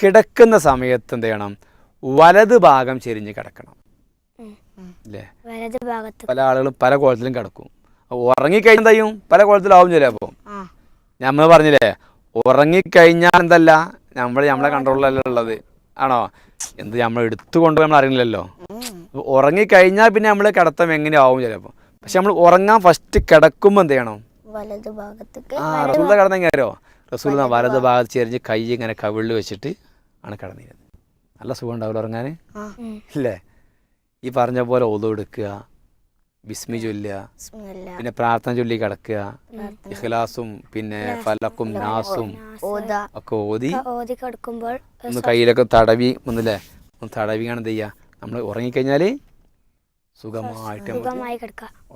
കിടക്കുന്ന സമയത്ത് എന്ത് ചെയ്യണം? വലത് ഭാഗം ചെരിഞ്ഞ് കിടക്കണം അല്ലേ? പല ആളുകളും പല കോലത്തിലും കിടക്കും. ഉറങ്ങിക്കഴിഞ്ഞാൽ എന്ത് ചെയ്യും? പല കോലത്തിലാവും ചിലപ്പോൾ. നമ്മൾ പറഞ്ഞില്ലേ, ഉറങ്ങിക്കഴിഞ്ഞാൽ എന്തല്ല നമ്മളെ കൺട്രോളിലല്ല ഉള്ളത്, ആണോ? എന്ത് നമ്മൾ എടുത്തു കൊണ്ടുപോയി നമ്മൾ അറിയില്ലല്ലോ. ഉറങ്ങിക്കഴിഞ്ഞാൽ പിന്നെ നമ്മൾ കിടത്തം എങ്ങനെയാവും ചിലപ്പോൾ. പക്ഷെ നമ്മൾ ഉറങ്ങാൻ ഫസ്റ്റ് കിടക്കുമ്പോൾ എന്ത് ചെയ്യണം? റസൂൽ കിടന്നെങ്കിലോ റസൂൽ വലത് ഭാഗത്ത് ചെരിഞ്ഞ് കൈ ഇങ്ങനെ കവിളിൽ വെച്ചിട്ട് ആണ് കിടന്നിരുന്നത്. നല്ല സുഖം ഉണ്ടാവില്ല ഉറങ്ങാൻ ഇല്ലേ? ഈ പറഞ്ഞ പോലെ ഒളു എടുക്കുക, ബിസ്മി ചൊല്ലുക, പിന്നെ പ്രാർത്ഥന ചൊല്ലി കിടക്കുക, ഇഖ്ലാസും പിന്നെ ഫലക്കും നാസും ഒക്കെ ഓതി കിടക്കുമ്പോൾ ഒന്ന് കയ്യിലൊക്കെ തടവി ഒന്നില്ലേ, ഒന്ന് തടവിയാണ് എന്ത് ചെയ്യുക? നമ്മൾ ഉറങ്ങിക്കഴിഞ്ഞാൽ സുഖമായിട്ട്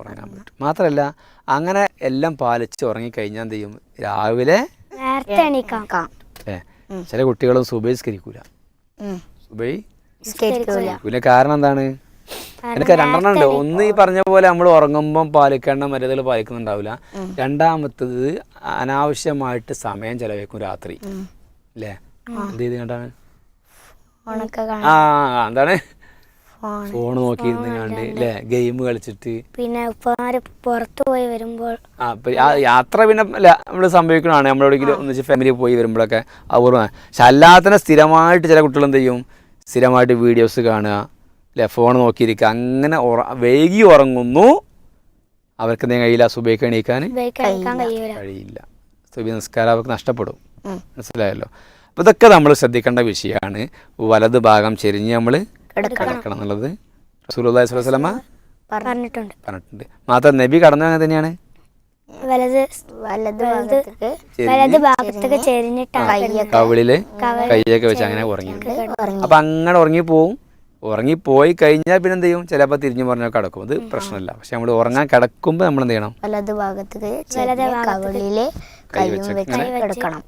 ഉറങ്ങാൻ പറ്റും. മാത്രമല്ല അങ്ങനെ എല്ലാം പാലിച്ച് ഉറങ്ങിക്കഴിഞ്ഞാൽ എന്ത് ചെയ്യും? രാവിലെ നേരത്തെ എണീക്കാം. ചില കുട്ടികളും സുബൈസ്കരിക്കൂല. പിന്നെ കാരണം എന്താണ്? എനിക്ക് രണ്ടെണ്ണം ഉണ്ട്. ഒന്ന് ഈ പറഞ്ഞ പോലെ നമ്മൾ ഉറങ്ങുമ്പം പാലിക്കേണ്ട മര്യാദകൾ പാലിക്കുന്നുണ്ടാവില്ല. രണ്ടാമത്തത് അനാവശ്യമായിട്ട് സമയം ചെലവഴിക്കും രാത്രി അല്ലേ? എന്ത് ചെയ്ത് കണ്ടാണ്? എന്താണ്? ഫോൺ നോക്കിയിരുന്ന് കണ്ട് അല്ലേ? ഗെയിം കളിച്ചിട്ട് പിന്നെ പുറത്തു പോയി വരുമ്പോൾ യാത്ര പിന്നെ നമ്മൾ സംഭവിക്കണതാണ്. നമ്മളെവിടെയെങ്കിലും ഒന്നിച്ച് ഫാമിലി പോയി വരുമ്പോഴൊക്കെ അപൂർവമാണ്. പക്ഷെ അല്ലാത്തന്നെ സ്ഥിരമായിട്ട് ചില കുട്ടികൾ എന്ത് ചെയ്യും? സ്ഥിരമായിട്ട് വീഡിയോസ് കാണുക അല്ലേ? ഫോൺ നോക്കിയിരിക്കുക. അങ്ങനെ വൈകി ഉറങ്ങുന്നു. അവർക്ക് എന്തെങ്കിലും കഴിയില്ല, സുബൈക്ക് എണീക്കാൻ കഴിയില്ല. സുബൈ നിസ്കാരം അവർക്ക് നഷ്ടപ്പെടും. മനസ്സിലായല്ലോ? അപ്പോൾ ഇതൊക്കെ നമ്മൾ ശ്രദ്ധിക്കേണ്ട വിഷയമാണ്. വലത് ഭാഗം ചെരിഞ്ഞ് നമ്മൾ കിടക്കണം എന്നുള്ളത് റസൂലുള്ളാഹി സ്വല്ലല്ലാഹു അലൈഹി വസല്ലം പറഞ്ഞിട്ടുണ്ട്. മാത്രം നബി കടന്നത് അങ്ങനെ തന്നെയാണ്. വലത് ഭാഗത്തേക്ക് ചെരിഞ്ഞിട്ടാണ് കവിളില് കൈയൊക്കെ വെച്ച് അങ്ങനെ ഉറങ്ങിയിട്ട്. അപ്പം അങ്ങനെ ഉറങ്ങിപ്പോവും. ഉറങ്ങിപ്പോയി കഴിഞ്ഞാൽ പിന്നെ എന്ത് ചെയ്യും? ചിലപ്പോൾ തിരിഞ്ഞു പറഞ്ഞാൽ കിടക്കും. അത് പ്രശ്നമില്ല. പക്ഷെ നമ്മൾ ഉറങ്ങാൻ കിടക്കുമ്പോൾ നമ്മൾ എന്ത് ചെയ്യണം? വലത് ഭാഗത്തേക്ക് കവിളില് കൈ വെച്ച് കിടക്കണം.